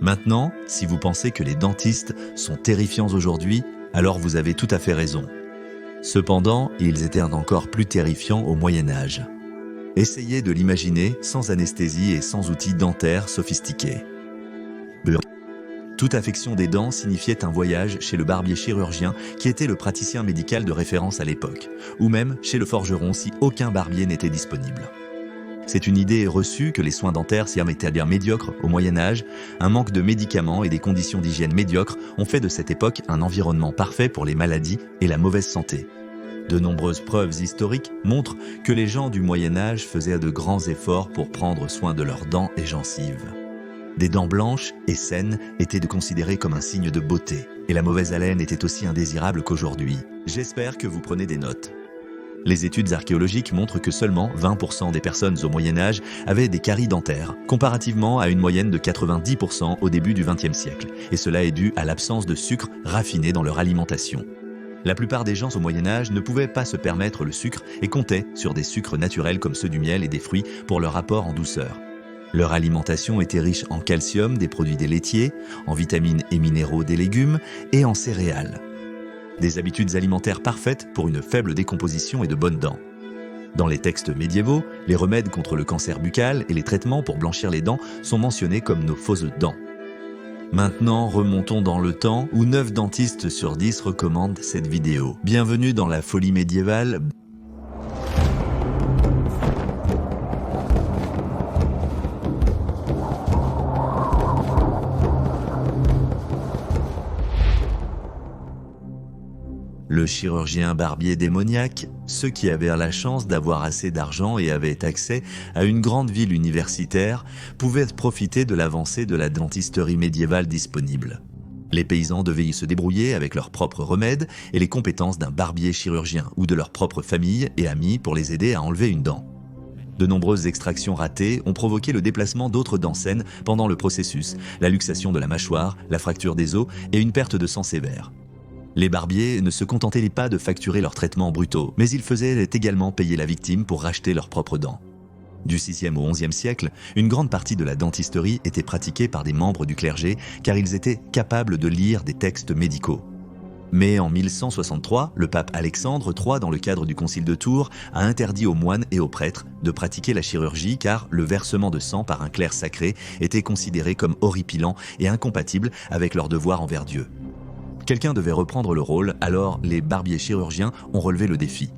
Maintenant, si vous pensez que les dentistes sont terrifiants aujourd'hui, alors vous avez tout à fait raison. Cependant, ils étaient encore plus terrifiants au Moyen-Âge. Essayez de l'imaginer sans anesthésie et sans outils dentaires sophistiqués. Toute affection des dents signifiait un voyage chez le barbier chirurgien qui était le praticien médical de référence à l'époque, ou même chez le forgeron si aucun barbier n'était disponible. C'est une idée reçue que les soins dentaires étaient bien médiocres au Moyen-Âge, un manque de médicaments et des conditions d'hygiène médiocres ont fait de cette époque un environnement parfait pour les maladies et la mauvaise santé. De nombreuses preuves historiques montrent que les gens du Moyen-Âge faisaient de grands efforts pour prendre soin de leurs dents et gencives. Des dents blanches et saines étaient considérées comme un signe de beauté, et la mauvaise haleine était aussi indésirable qu'aujourd'hui. J'espère que vous prenez des notes. Les études archéologiques montrent que seulement 20% des personnes au Moyen-Âge avaient des caries dentaires, comparativement à une moyenne de 90% au début du XXe siècle, et cela est dû à l'absence de sucre raffiné dans leur alimentation. La plupart des gens au Moyen-Âge ne pouvaient pas se permettre le sucre et comptaient sur des sucres naturels comme ceux du miel et des fruits pour leur apport en douceur. Leur alimentation était riche en calcium des produits des laitiers, en vitamines et minéraux des légumes et en céréales. Des habitudes alimentaires parfaites pour une faible décomposition et de bonnes dents. Dans les textes médiévaux, les remèdes contre le cancer buccal et les traitements pour blanchir les dents sont mentionnés comme nos fausses dents. Maintenant, remontons dans le temps où 9 dentistes sur 10 recommandent cette vidéo. Bienvenue dans la folie médiévale. Le chirurgien barbier démoniaque, ceux qui avaient la chance d'avoir assez d'argent et avaient accès à une grande ville universitaire, pouvaient profiter de l'avancée de la dentisterie médiévale disponible. Les paysans devaient y se débrouiller avec leurs propres remèdes et les compétences d'un barbier chirurgien ou de leur propre famille et amis pour les aider à enlever une dent. De nombreuses extractions ratées ont provoqué le déplacement d'autres dents saines pendant le processus, la luxation de la mâchoire, la fracture des os et une perte de sang sévère. Les barbiers ne se contentaient pas de facturer leurs traitements brutaux, mais ils faisaient également payer la victime pour racheter leurs propres dents. Du 6e au 11e siècle, une grande partie de la dentisterie était pratiquée par des membres du clergé car ils étaient capables de lire des textes médicaux. Mais en 1163, le pape Alexandre III, dans le cadre du concile de Tours, a interdit aux moines et aux prêtres de pratiquer la chirurgie car le versement de sang par un clerc sacré était considéré comme horripilant et incompatible avec leur devoir envers Dieu. Quelqu'un devait reprendre le rôle, alors les barbiers chirurgiens ont relevé le défi.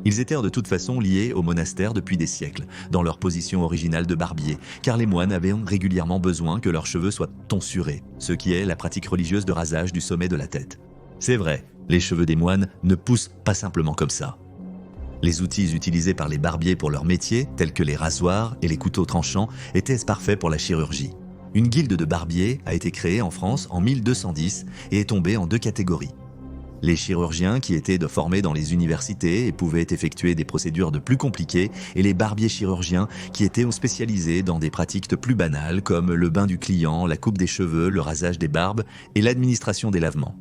Ils étaient de toute façon liés au monastère depuis des siècles, dans leur position originale de barbier, car les moines avaient régulièrement besoin que leurs cheveux soient tonsurés, ce qui est la pratique religieuse de rasage du sommet de la tête. C'est vrai, les cheveux des moines ne poussent pas simplement comme ça. Les outils utilisés par les barbiers pour leur métier, tels que les rasoirs et les couteaux tranchants, étaient parfaits pour la chirurgie. Une guilde de barbiers a été créée en France en 1210 et est tombée en 2 catégories. Les chirurgiens qui étaient formés dans les universités et pouvaient effectuer des procédures de plus compliquées et les barbiers chirurgiens qui étaient spécialisés dans des pratiques de plus banales comme le bain du client, la coupe des cheveux, le rasage des barbes et l'administration des lavements.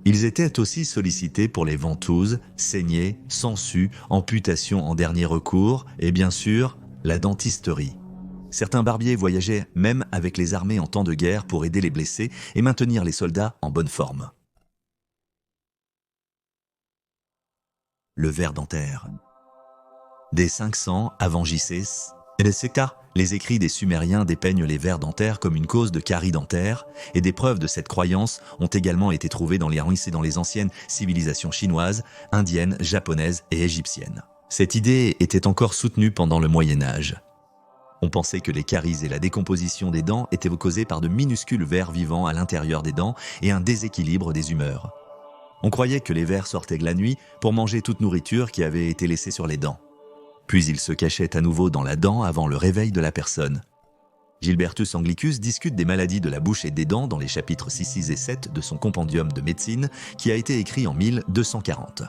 Ils étaient aussi sollicités pour les ventouses, saignées, sangsues, amputations en dernier recours et bien sûr, la dentisterie. Certains barbiers voyageaient même avec les armées en temps de guerre pour aider les blessés et maintenir les soldats en bonne forme. Le ver dentaire. Dès 500 avant JC, les écrits des Sumériens dépeignent les vers dentaires comme une cause de carie dentaire et des preuves de cette croyance ont également été trouvées dans les anciennes civilisations chinoises, indiennes, japonaises et égyptiennes. Cette idée était encore soutenue pendant le Moyen-Âge. On pensait que les caries et la décomposition des dents étaient causées par de minuscules vers vivants à l'intérieur des dents et un déséquilibre des humeurs. On croyait que les vers sortaient la nuit pour manger toute nourriture qui avait été laissée sur les dents. Puis ils se cachaient à nouveau dans la dent avant le réveil de la personne. Gilbertus Anglicus discute des maladies de la bouche et des dents dans les chapitres 6 et 7 de son compendium de médecine qui a été écrit en 1240.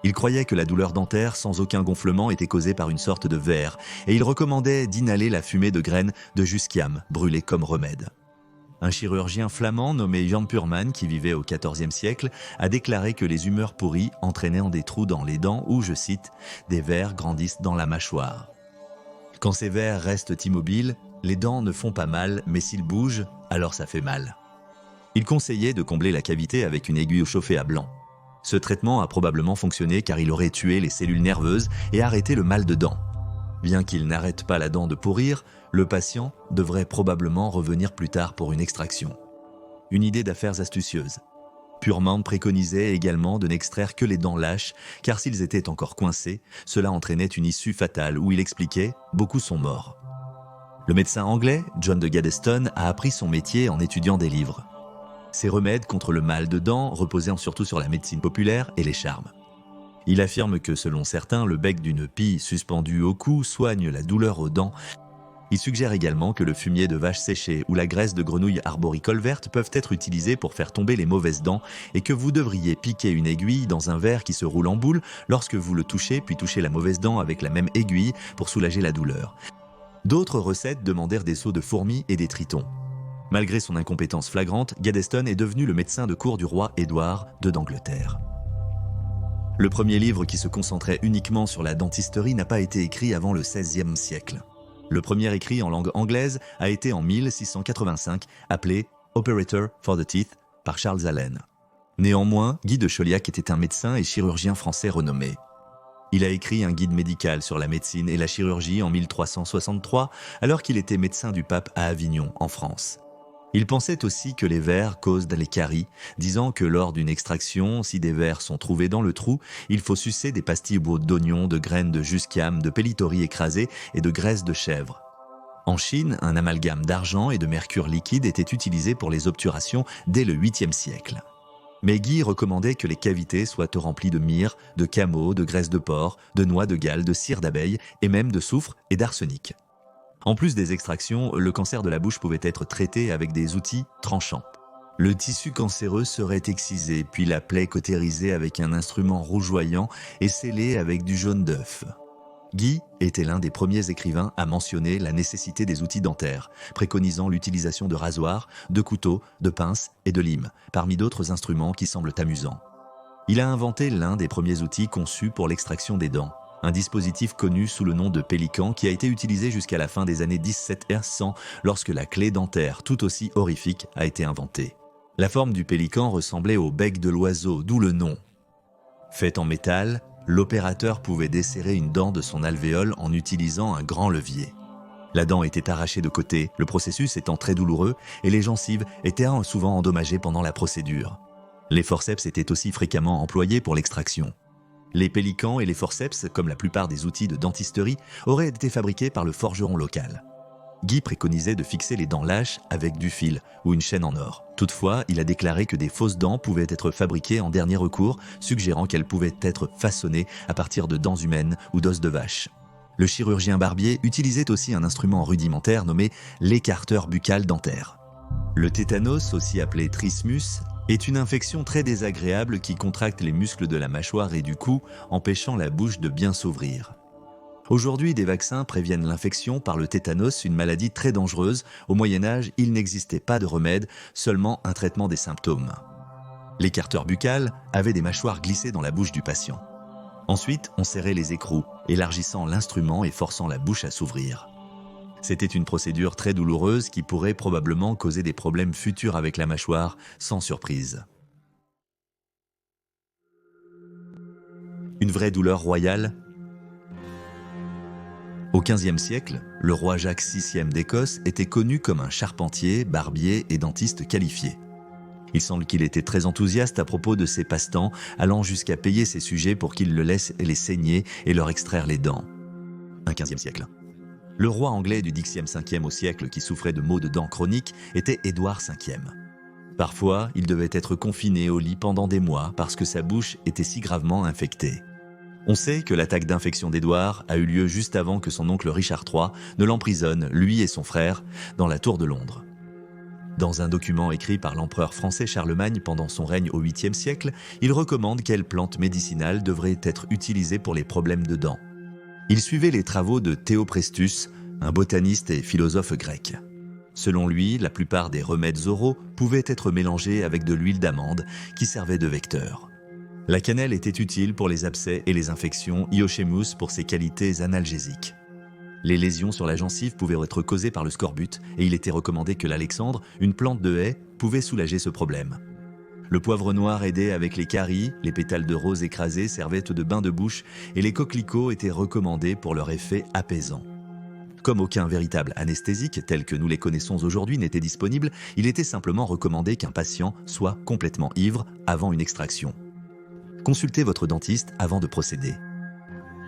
Il croyait que la douleur dentaire sans aucun gonflement était causée par une sorte de ver et il recommandait d'inhaler la fumée de graines de jusquiam brûlée comme remède. Un chirurgien flamand nommé Jan Purman, qui vivait au XIVe siècle, a déclaré que les humeurs pourries entraînaient des trous dans les dents où, je cite, « des vers grandissent dans la mâchoire ». Quand ces vers restent immobiles, Les dents ne font pas mal, mais s'ils bougent, alors ça fait mal. Il conseillait de combler la cavité avec une aiguille chauffée à blanc. Ce traitement a probablement fonctionné car il aurait tué les cellules nerveuses et arrêté le mal de dents. Bien qu'il n'arrête pas la dent de pourrir, le patient devrait probablement revenir plus tard pour une extraction. Une idée d'affaires astucieuse. Purement préconisait également de n'extraire que les dents lâches, car s'ils étaient encore coincés, cela entraînait une issue fatale où il expliquait « beaucoup sont morts ». Le médecin anglais, John de Gaddeston, a appris son métier en étudiant des livres. Ses remèdes contre le mal de dents reposaient surtout sur la médecine populaire et les charmes. Il affirme que selon certains, le bec d'une pie suspendue au cou soigne la douleur aux dents. Il suggère également que le fumier de vache séchée ou la graisse de grenouille arboricole verte peuvent être utilisés pour faire tomber les mauvaises dents et que vous devriez piquer une aiguille dans un verre qui se roule en boule lorsque vous le touchez, puis toucher la mauvaise dent avec la même aiguille pour soulager la douleur. D'autres recettes demandèrent des seaux de fourmis et des tritons. Malgré son incompétence flagrante, Gaddeston est devenu le médecin de cour du roi Édouard II d'Angleterre. Le premier livre qui se concentrait uniquement sur la dentisterie n'a pas été écrit avant le XVIe siècle. Le premier écrit en langue anglaise a été en 1685, appelé « Operator for the Teeth » par Charles Allen. Néanmoins, Guy de Chauliac était un médecin et chirurgien français renommé. Il a écrit un guide médical sur la médecine et la chirurgie en 1363, alors qu'il était médecin du pape à Avignon, en France. Il pensait aussi que les vers causent les caries, disant que lors d'une extraction, si des vers sont trouvés dans le trou, il faut sucer des pastilles d'oignons, de graines de jusquiam, de pellitory écrasées et de graisse de chèvre. En Chine, un amalgame d'argent et de mercure liquide était utilisé pour les obturations dès le 8e siècle. Mais Guy recommandait que les cavités soient remplies de myrrhe, de cameau, de graisse de porc, de noix de Galles, de cire d'abeille et même de soufre et d'arsenic. En plus des extractions, le cancer de la bouche pouvait être traité avec des outils tranchants. Le tissu cancéreux serait excisé, puis la plaie cautérisée avec un instrument rougeoyant et scellée avec du jaune d'œuf. Guy était l'un des premiers écrivains à mentionner la nécessité des outils dentaires, préconisant l'utilisation de rasoirs, de couteaux, de pinces et de limes, parmi d'autres instruments qui semblent amusants. Il a inventé l'un des premiers outils conçus pour l'extraction des dents, un dispositif connu sous le nom de pélican qui a été utilisé jusqu'à la fin des années 1700 lorsque la clé dentaire, tout aussi horrifique, a été inventée. La forme du pélican ressemblait au bec de l'oiseau, d'où le nom. Fait en métal, l'opérateur pouvait desserrer une dent de son alvéole en utilisant un grand levier. La dent était arrachée de côté, le processus étant très douloureux et les gencives étaient souvent endommagées pendant la procédure. Les forceps étaient aussi fréquemment employés pour l'extraction. Les pélicans et les forceps, comme la plupart des outils de dentisterie, auraient été fabriqués par le forgeron local. Guy préconisait de fixer les dents lâches avec du fil ou une chaîne en or. Toutefois, il a déclaré que des fausses dents pouvaient être fabriquées en dernier recours, suggérant qu'elles pouvaient être façonnées à partir de dents humaines ou d'os de vache. Le chirurgien barbier utilisait aussi un instrument rudimentaire nommé l'écarteur buccal dentaire. Le tétanos, aussi appelé trismus, est une infection très désagréable qui contracte les muscles de la mâchoire et du cou, empêchant la bouche de bien s'ouvrir. Aujourd'hui, des vaccins préviennent l'infection par le tétanos, une maladie très dangereuse. Au Moyen-Âge, il n'existait pas de remède, seulement un traitement des symptômes. L'écarteur buccal avait des mâchoires glissées dans la bouche du patient. Ensuite, on serrait les écrous, élargissant l'instrument et forçant la bouche à s'ouvrir. C'était une procédure très douloureuse qui pourrait probablement causer des problèmes futurs avec la mâchoire, sans surprise. Une vraie douleur royale ? Au XVe siècle, le roi Jacques VI d'Écosse était connu comme un charpentier, barbier et dentiste qualifié. Il semble qu'il était très enthousiaste à propos de ses passe-temps, allant jusqu'à payer ses sujets pour qu'ils le laissent les saigner et leur extraire les dents. Un XVe siècle. Le roi anglais du Xe au siècle qui souffrait de maux de dents chroniques était Édouard V. Parfois, il devait être confiné au lit pendant des mois parce que sa bouche était si gravement infectée. On sait que l'attaque d'infection d'Édouard a eu lieu juste avant que son oncle Richard III ne l'emprisonne, lui et son frère, dans la Tour de Londres. Dans un document écrit par l'empereur français Charlemagne pendant son règne au 8e siècle, il recommande quelles plantes médicinales devraient être utilisées pour les problèmes de dents. Il suivait les travaux de Théophrastus, un botaniste et philosophe grec. Selon lui, la plupart des remèdes oraux pouvaient être mélangés avec de l'huile d'amande qui servait de vecteur. La cannelle était utile pour les abcès et les infections, Iochemus pour ses qualités analgésiques. Les lésions sur la gencive pouvaient être causées par le scorbut et il était recommandé que l'alexandre, une plante de haie, pouvait soulager ce problème. Le poivre noir aidait avec les caries, les pétales de rose écrasés servaient de bain de bouche et les coquelicots étaient recommandés pour leur effet apaisant. Comme aucun véritable anesthésique tel que nous les connaissons aujourd'hui n'était disponible, il était simplement recommandé qu'un patient soit complètement ivre avant une extraction. Consultez votre dentiste avant de procéder.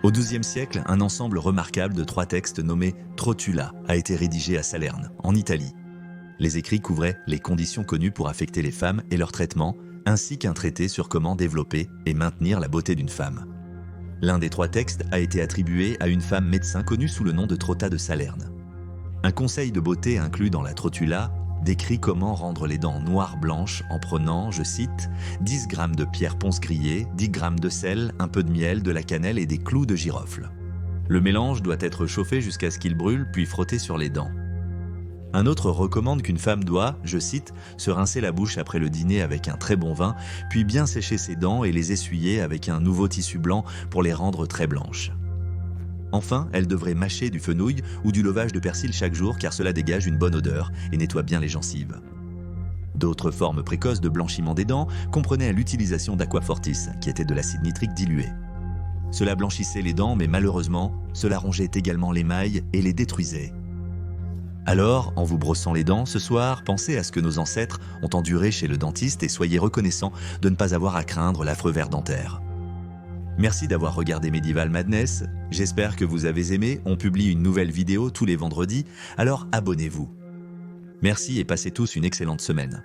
Au XIIe siècle, un ensemble remarquable de 3 textes nommés Trotula a été rédigé à Salerne, en Italie. Les écrits couvraient les conditions connues pour affecter les femmes et leur traitement, ainsi qu'un traité sur comment développer et maintenir la beauté d'une femme. L'un des 3 textes a été attribué à une femme médecin connue sous le nom de Trotta de Salerne. Un conseil de beauté inclus dans la Trotula décrit comment rendre les dents noires blanches en prenant, je cite, 10 g de pierre ponce grillée, 10 g de sel, un peu de miel, de la cannelle et des clous de girofle. Le mélange doit être chauffé jusqu'à ce qu'il brûle puis frotté sur les dents. Un autre recommande qu'une femme doit, je cite, se rincer la bouche après le dîner avec un très bon vin, puis bien sécher ses dents et les essuyer avec un nouveau tissu blanc pour les rendre très blanches. Enfin, elle devrait mâcher du fenouil ou du levage de persil chaque jour car cela dégage une bonne odeur et nettoie bien les gencives. D'autres formes précoces de blanchiment des dents comprenaient l'utilisation d'aquafortis, qui était de l'acide nitrique dilué. Cela blanchissait les dents, mais malheureusement, cela rongeait également l'émail et les détruisait. Alors, en vous brossant les dents ce soir, pensez à ce que nos ancêtres ont enduré chez le dentiste et soyez reconnaissants de ne pas avoir à craindre l'affreux ver dentaire. Merci d'avoir regardé Medieval Madness, j'espère que vous avez aimé, on publie une nouvelle vidéo tous les vendredis, alors abonnez-vous. Merci et passez tous une excellente semaine.